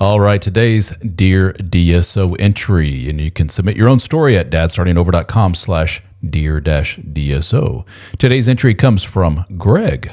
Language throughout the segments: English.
All right, today's Dear DSO entry, and you can submit your own story at dadstartingover.com/dear-DSO. Today's entry comes from Greg,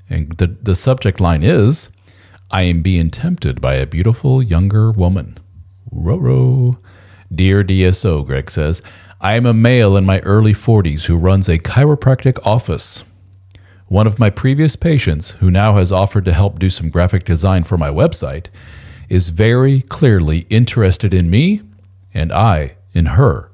and the subject line is, I am being tempted by a beautiful younger woman. Ruh-roh. Dear DSO, Greg says, I am a male in my early 40s who runs a chiropractic office. One of my previous patients, who now has offered to help do some graphic design for my website, is very clearly interested in me and I in her.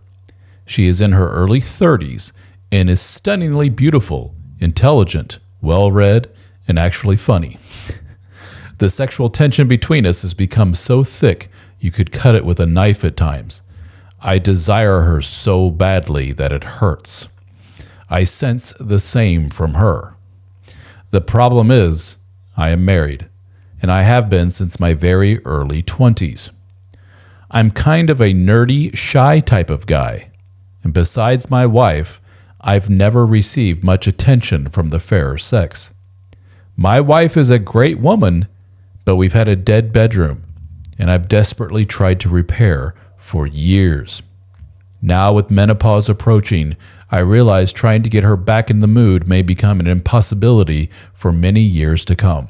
She is in her early 30s and is stunningly beautiful, intelligent, well-read, and actually funny. The sexual tension between us has become so thick you could cut it with a knife at times. I desire her so badly that it hurts. I sense the same from her. The problem is, I am married, and I have been since my very early 20s. I'm kind of a nerdy, shy type of guy, and besides my wife, I've never received much attention from the fairer sex. My wife is a great woman, but we've had a dead bedroom, and I've desperately tried to repair for years. Now with menopause approaching, I realize trying to get her back in the mood may become an impossibility for many years to come.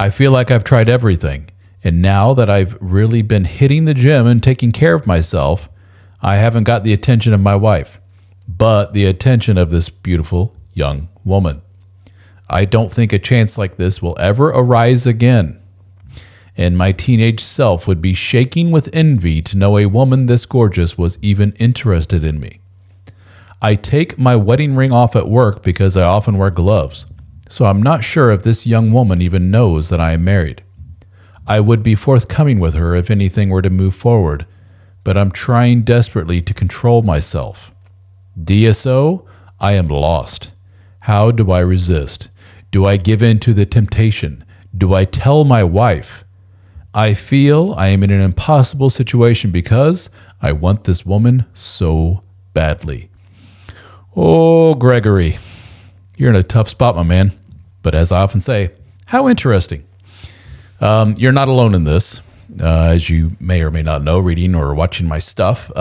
I feel like I've tried everything, and now that I've really been hitting the gym and taking care of myself, I haven't got the attention of my wife, but the attention of this beautiful young woman. I don't think a chance like this will ever arise again, and my teenage self would be shaking with envy to know a woman this gorgeous was even interested in me. I take my wedding ring off at work because I often wear gloves, so I'm not sure if this young woman even knows that I am married. I would be forthcoming with her if anything were to move forward, but I'm trying desperately to control myself. DSO, I am lost. How do I resist? Do I give in to the temptation? Do I tell my wife? I feel I am in an impossible situation because I want this woman so badly. Oh, Gregory, you're in a tough spot, my man. But as I often say, how interesting. You're not alone in this, as you may or may not know, reading or watching my stuff.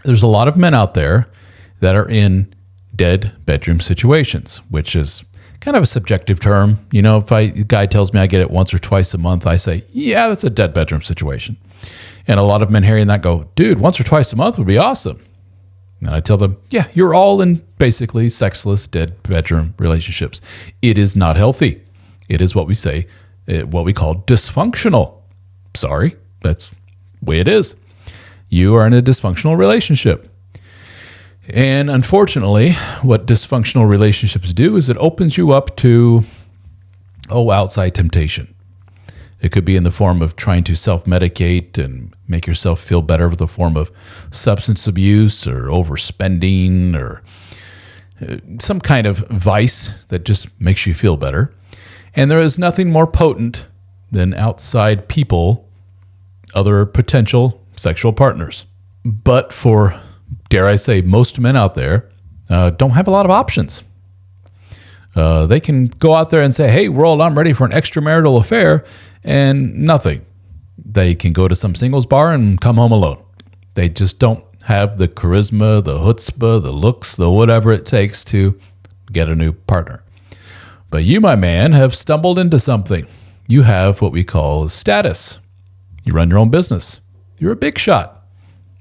There's a lot of men out there that are in dead bedroom situations, which is kind of a subjective term. You know, if a guy tells me I get it once or twice a month, I say, yeah, that's a dead bedroom situation. And a lot of men hearing that go, dude, once or twice a month would be awesome. And I tell them, yeah, you're all in basically sexless, dead bedroom relationships. It is not healthy. It is what we say, what we call dysfunctional. Sorry, that's the way it is. You are in a dysfunctional relationship. And unfortunately, what dysfunctional relationships do is it opens you up to, outside temptation. It could be in the form of trying to self-medicate and make yourself feel better with a form of substance abuse or overspending or some kind of vice that just makes you feel better. And there is nothing more potent than outside people, other potential sexual partners. But for, dare I say, most men out there don't have a lot of options. They can go out there and say, hey, world, I'm ready for an extramarital affair, and nothing. They can go to some singles bar and come home alone. They just don't have the charisma, the chutzpah, the looks, the whatever it takes to get a new partner. But you, my man, have stumbled into something. You have what we call status. You run your own business. You're a big shot.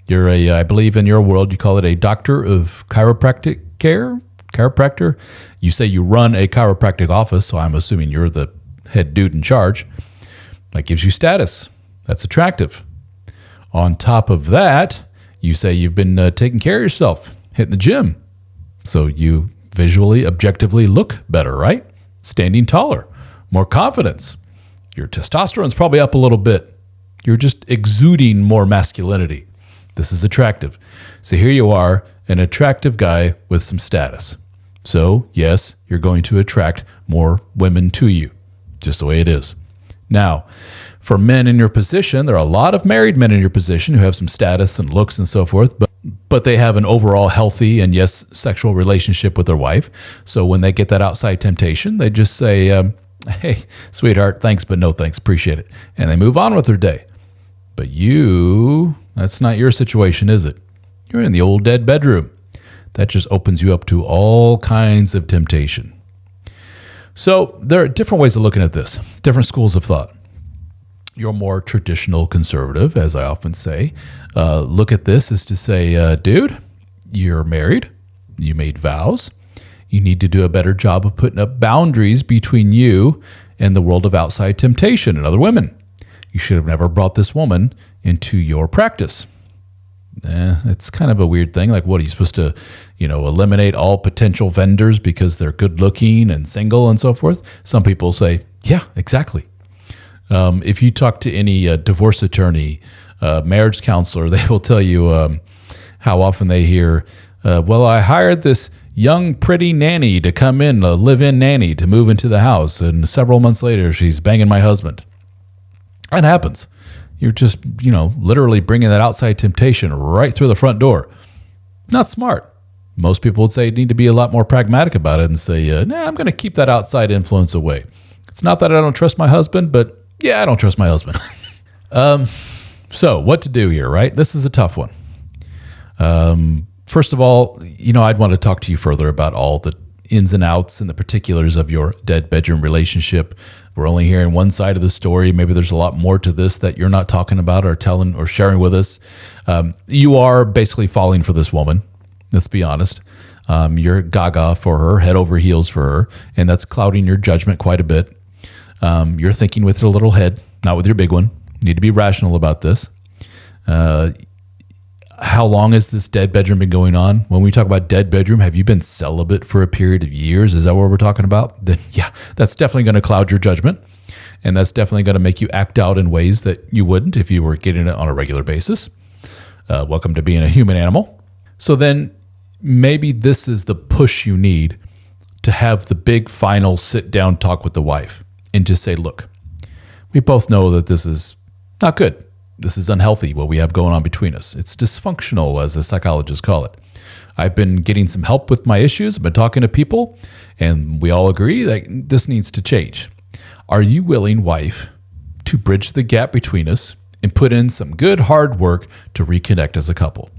You're I believe in your world, you call it a doctor of chiropractic care, chiropractor. You say you run a chiropractic office, so I'm assuming you're the head dude in charge. That gives you status. That's attractive. On top of that, you say you've been taking care of yourself, hitting the gym. So you visually, objectively look better, right? Standing taller, more confidence. Your testosterone's probably up a little bit. You're just exuding more masculinity. This is attractive. So here you are, an attractive guy with some status. So yes, you're going to attract more women to you, just the way it is. Now, for men in your position, there are a lot of married men in your position who have some status and looks and so forth, but they have an overall healthy and, yes, sexual relationship with their wife. So when they get that outside temptation, they just say, Hey, sweetheart, thanks, but no thanks. Appreciate it. And they move on with their day. But that's not your situation, is it? You're in the old dead bedroom. That just opens you up to all kinds of temptation. So there are different ways of looking at this, different schools of thought. Your more traditional conservative, as I often say, look at this as to say, dude, you're married, you made vows, you need to do a better job of putting up boundaries between you and the world of outside temptation and other women. You should have never brought this woman into your practice. It's kind of a weird thing. Like, what, are you supposed to, eliminate all potential vendors because they're good looking and single and so forth? Some people say, yeah, exactly. If you talk to any divorce attorney, marriage counselor, they will tell you how often they hear, well, I hired this young, pretty nanny to come in, a live-in nanny to move into the house, and several months later, she's banging my husband. That happens. You're just, literally bringing that outside temptation right through the front door. Not smart. Most people would say you need to be a lot more pragmatic about it and say, I'm going to keep that outside influence away. It's not that I don't trust my husband, but yeah, I don't trust my husband. So what to do here, right? This is a tough one. First of all, I'd want to talk to you further about all the ins and outs and the particulars of your dead bedroom relationship. We're only hearing one side of the story. Maybe there's a lot more to this that you're not talking about or telling or sharing with us. You are basically falling for this woman. Let's be honest. You're gaga for her, head over heels for her, and that's clouding your judgment quite a bit. You're thinking with your little head, not with your big one. You need to be rational about this. How long has this dead bedroom been going on? When we talk about dead bedroom, have you been celibate for a period of years? Is that what we're talking about? Then yeah, that's definitely going to cloud your judgment. And that's definitely going to make you act out in ways that you wouldn't if you were getting it on a regular basis. Welcome to being a human animal. So then maybe this is the push you need to have the big final sit down talk with the wife and just say, look, we both know that this is not good. This is unhealthy, what we have going on between us. It's dysfunctional, as the psychologists call it. I've been getting some help with my issues. I've been talking to people, and we all agree that this needs to change. Are you willing, wife, to bridge the gap between us and put in some good hard work to reconnect as a couple?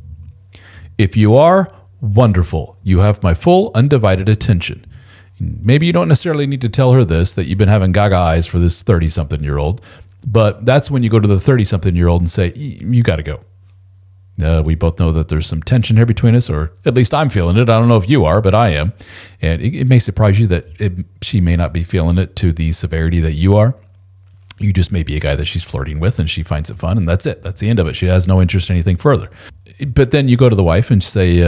If you are, wonderful. You have my full, undivided attention. Maybe you don't necessarily need to tell her this, that you've been having gaga eyes for this 30-something-year-old, but that's when you go to the 30-something-year-old and say, you got to go. We both know that there's some tension here between us, or at least I'm feeling it. I don't know if you are, but I am. And it may surprise you that she may not be feeling it to the severity that you are. You just may be a guy that she's flirting with and she finds it fun, and that's it. That's the end of it. She has no interest in anything further. But then you go to the wife and say,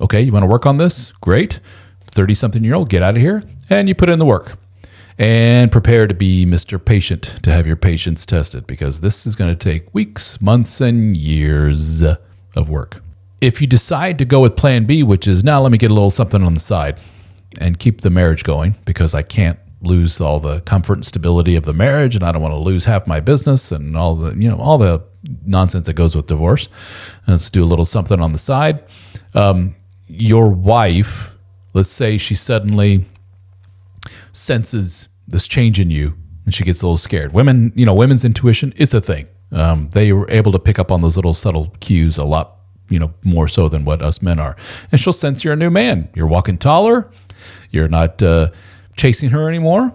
okay, you want to work on this? Great. 30-something-year-old, get out of here. And you put in the work. And prepare to be Mr. Patient, to have your patience tested, because this is going to take weeks, months, and years of work. If you decide to go with plan B, which is, now let me get a little something on the side and keep the marriage going, because I can't lose all the comfort and stability of the marriage, and I don't want to lose half my business and all the nonsense that goes with divorce. Let's do a little something on the side. Your wife, let's say she suddenly senses this change in you and she gets a little scared. Women, women's intuition, it's a thing. They were able to pick up on those little subtle cues a lot, more so than what us men are. And she'll sense you're a new man. You're walking taller. You're not chasing her anymore.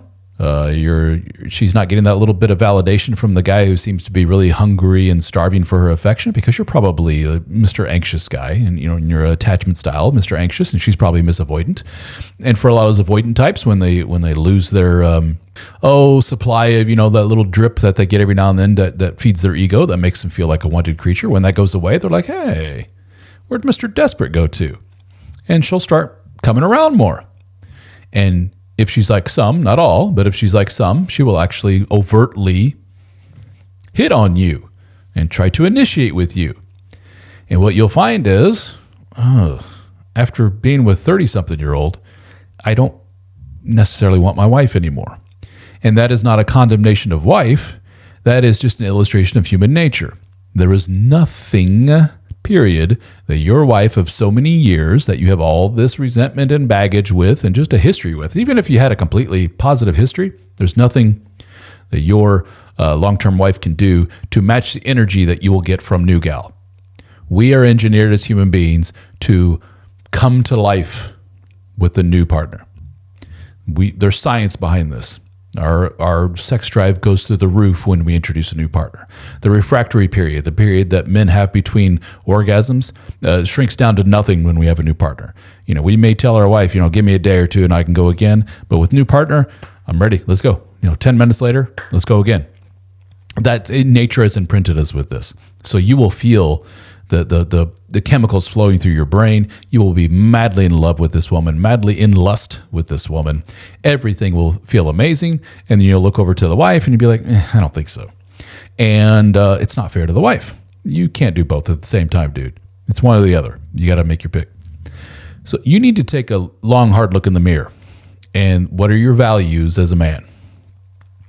She's not getting that little bit of validation from the guy who seems to be really hungry and starving for her affection, because you're probably a Mr. Anxious guy, and in your attachment style, Mr. Anxious, and she's probably Miss Avoidant. And for a lot of those avoidant types, when they lose their supply of that little drip that they get every now and then that feeds their ego, that makes them feel like a wanted creature. When that goes away, they're like, hey, where'd Mr. Desperate go to? And she'll start coming around more. And if she's like some, not all, but if she's like some, she will actually overtly hit on you and try to initiate with you. And what you'll find is, after being with 30-something-year-old, I don't necessarily want my wife anymore. And that is not a condemnation of wife. That is just an illustration of human nature. There is nothing, period, that your wife of so many years that you have all this resentment and baggage with and just a history with, even if you had a completely positive history, There's nothing that your long-term wife can do to match the energy that you will get from new gal. We are engineered as human beings to come to life with the new partner. There's science behind this. Our sex drive goes through the roof when we introduce a new partner. The refractory period, the period that men have between orgasms, shrinks down to nothing when we have a new partner. We may tell our wife, give me a day or two and I can go again. But with new partner, I'm ready. Let's go. 10 minutes later, let's go again. That nature has imprinted us with this. So you will feel the chemicals flowing through your brain. You will be madly in love with this woman, madly in lust with this woman. Everything will feel amazing. And then you'll look over to the wife and you'll be like, I don't think so. And it's not fair to the wife. You can't do both at the same time, dude. It's one or the other. You got to make your pick. So you need to take a long, hard look in the mirror. And what are your values as a man?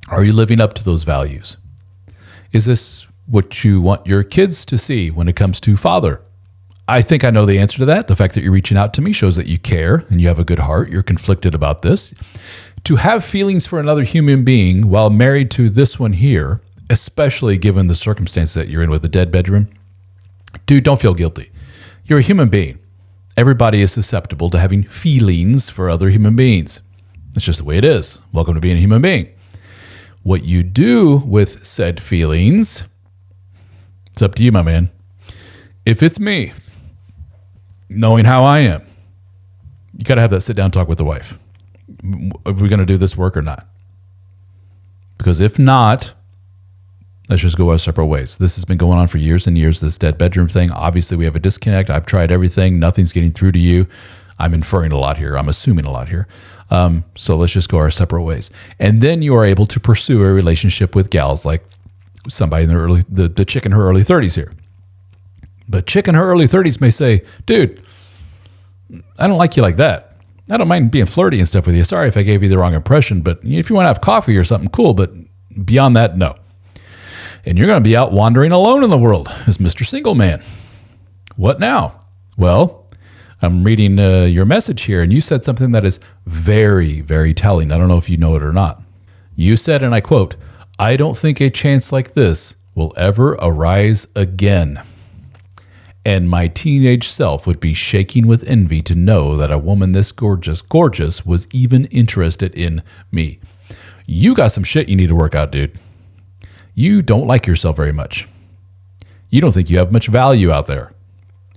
Are you living up to those values? Is this what you want your kids to see when it comes to father? I think I know the answer to that. The fact that you're reaching out to me shows that you care and you have a good heart. You're conflicted about this. To have feelings for another human being while married to this one here, especially given the circumstance that you're in with a dead bedroom, dude, don't feel guilty. You're a human being. Everybody is susceptible to having feelings for other human beings. That's just the way it is. Welcome to being a human being. What you do with said feelings, it's up to you, my man. If it's me, knowing how I am, you got to have that sit down talk with the wife. Are we going to do this work or not? Because if not, let's just go our separate ways. This has been going on for years and years, this dead bedroom thing. Obviously, we have a disconnect. I've tried everything. Nothing's getting through to you. I'm inferring a lot here. I'm assuming a lot here. So let's just go our separate ways. And then you are able to pursue a relationship with gals like somebody in their the chick in her early 30s here. But chick in her early 30s may say, dude, I don't like you like that. I don't mind being flirty and stuff with you. Sorry if I gave you the wrong impression, but if you want to have coffee or something, cool. But beyond that, no. And you're going to be out wandering alone in the world as Mr. Single Man. What now? Well, I'm reading your message here, and you said something that is very, very telling. I don't know if you know it or not. You said, and I quote, I don't think a chance like this will ever arise again. And my teenage self would be shaking with envy to know that a woman this gorgeous was even interested in me. You got some shit you need to work out, dude. You don't like yourself very much. You don't think you have much value out there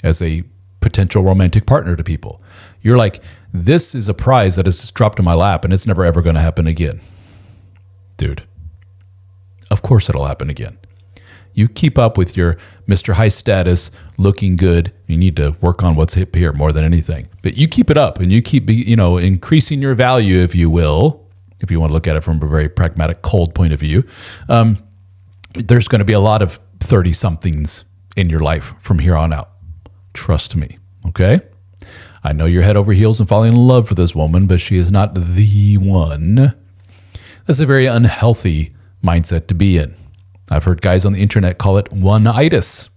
as a potential romantic partner to people. You're like, this is a prize that has dropped in my lap and it's never ever going to happen again. Dude, of course it'll happen again. You keep up with your Mr. High Status, looking good. You need to work on what's hip here more than anything. But you keep it up and you keep, increasing your value, if you will, if you want to look at it from a very pragmatic, cold point of view. There's going to be a lot of 30-somethings in your life from here on out. Trust me, okay? I know you're head over heels and falling in love for this woman, but she is not the one. That's a very unhealthy mindset to be in. I've heard guys on the internet call it one-itis,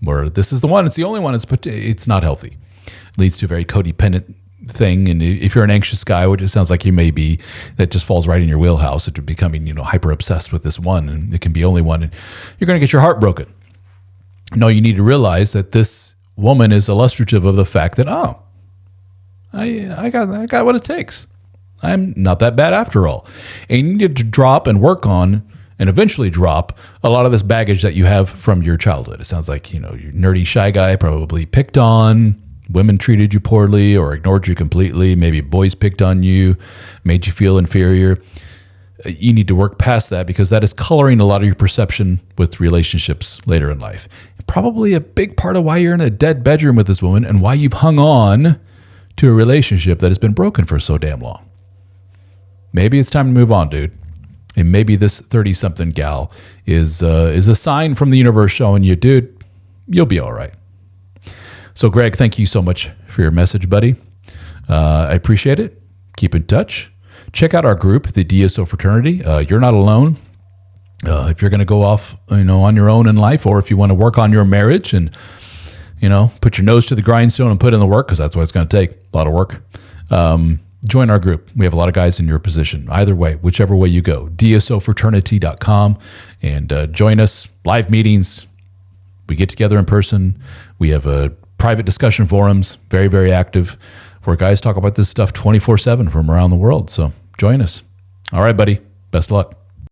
where this is the one, it's the only one, it's not healthy. It leads to a very codependent thing, and if you're an anxious guy, which it sounds like you may be, that just falls right in your wheelhouse into becoming, hyper-obsessed with this one, and it can be only one, and you're going to get your heart broken. No, you need to realize that this woman is illustrative of the fact that, I got what it takes. I'm not that bad after all. And you need to drop and work on and eventually drop a lot of this baggage that you have from your childhood. It sounds like, you're nerdy, shy guy, probably picked on, women treated you poorly or ignored you completely. Maybe boys picked on you, made you feel inferior. You need to work past that because that is coloring a lot of your perception with relationships later in life. Probably a big part of why you're in a dead bedroom with this woman and why you've hung on to a relationship that has been broken for so damn long. Maybe it's time to move on, dude. And maybe this 30-something gal is a sign from the universe showing you, dude, you'll be all right. So, Greg, thank you so much for your message, buddy. I appreciate it. Keep in touch. Check out our group, the DSO fraternity. You're not alone. If you're going to go off, on your own in life, or if you want to work on your marriage and, put your nose to the grindstone and put in the work, because that's what it's going to take, a lot of work. join our group. We have a lot of guys in your position. Either way, whichever way you go, dsofraternity.com, and join us. Live meetings. We get together in person. We have a private discussion forums, very, very active, where guys talk about this stuff 24/7 from around the world. So join us. All right, buddy. Best of luck.